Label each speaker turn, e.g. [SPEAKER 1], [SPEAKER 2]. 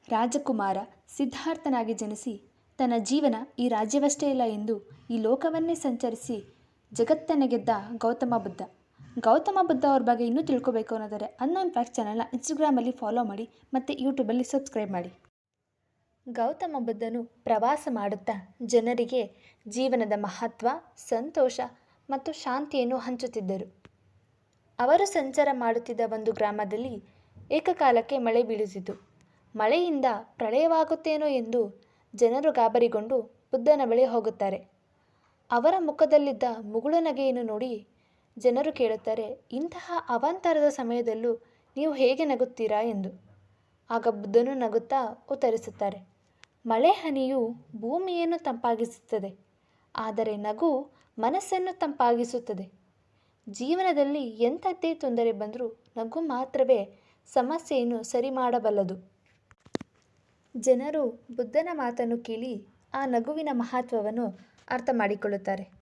[SPEAKER 1] ರಾಜಕುಮಾರ ಸಿದ್ಧಾರ್ಥನಾಗಿ ಜನಿಸಿ ತನ್ನ ಜೀವನ ಈ ರಾಜ್ಯವಷ್ಟೇ ಇಲ್ಲ ಎಂದು ಈ ಲೋಕವನ್ನೇ ಸಂಚರಿಸಿ ಜಗತ್ತನ್ನು ಗೆದ್ದ ಗೌತಮ ಬುದ್ಧ. ಗೌತಮ ಬುದ್ಧ ಅವ್ರ ಬಗ್ಗೆ ಇನ್ನೂ ತಿಳ್ಕೊಬೇಕು ಅನ್ನೋದಾದರೆ ಅನ್ನೋನ್ ಫ್ಯಾಕ್ಟ್ ಚಾನಲ್ನ ಇನ್ಸ್ಟಾಗ್ರಾಮಲ್ಲಿ ಫಾಲೋ ಮಾಡಿ ಮತ್ತು ಯೂಟ್ಯೂಬಲ್ಲಿ ಸಬ್ಸ್ಕ್ರೈಬ್ ಮಾಡಿ. ಗೌತಮ ಬುದ್ಧನು ಪ್ರವಾಸ ಮಾಡುತ್ತಾ ಜನರಿಗೆ ಜೀವನದ ಮಹತ್ವ, ಸಂತೋಷ ಮತ್ತು ಶಾಂತಿಯನ್ನು ಹಂಚುತ್ತಿದ್ದರು. ಅವರು ಸಂಚಾರ ಮಾಡುತ್ತಿದ್ದ ಒಂದು ಗ್ರಾಮದಲ್ಲಿ ಏಕಕಾಲಕ್ಕೆ ಮಳೆ ಬೀಳುತ್ತಿತ್ತು. ಮಳೆಯಿಂದ ಪ್ರಳಯವಾಗುತ್ತೇನೋ ಎಂದು ಜನರು ಗಾಬರಿಗೊಂಡು ಬುದ್ಧನ ಬಳಿ ಹೋಗುತ್ತಾರೆ. ಅವರ ಮುಖದಲ್ಲಿದ್ದ ಮುಗುಳು ನಗೆಯನ್ನು ನೋಡಿ ಜನರು ಕೇಳುತ್ತಾರೆ, ಇಂತಹ ಅವಾಂತರದ ಸಮಯದಲ್ಲೂ ನೀವು ಹೇಗೆ ನಗುತ್ತೀರಾ ಎಂದು. ಆಗ ಬುದ್ಧನು ನಗುತ್ತಾ ಉತ್ತರಿಸುತ್ತಾರೆ, ಮಳೆ ಹನಿಯು ಭೂಮಿಯನ್ನು ತಂಪಾಗಿಸುತ್ತದೆ, ಆದರೆ ನಗು ಮನಸ್ಸನ್ನು ತಂಪಾಗಿಸುತ್ತದೆ. ಜೀವನದಲ್ಲಿ ಎಂಥದ್ದೇ ತೊಂದರೆ ಬಂದರೂ ನಗು ಮಾತ್ರವೇ ಸಮಸ್ಯೆಯನ್ನು ಸರಿ ಮಾಡಬಲ್ಲದು. ಜನರು ಬುದ್ಧನ ಮಾತನ್ನು ಕೇಳಿ ಆ ನಗುವಿನ ಮಹತ್ವವನ್ನು ಅರ್ಥ ಮಾಡಿಕೊಳ್ಳುತ್ತಾರೆ.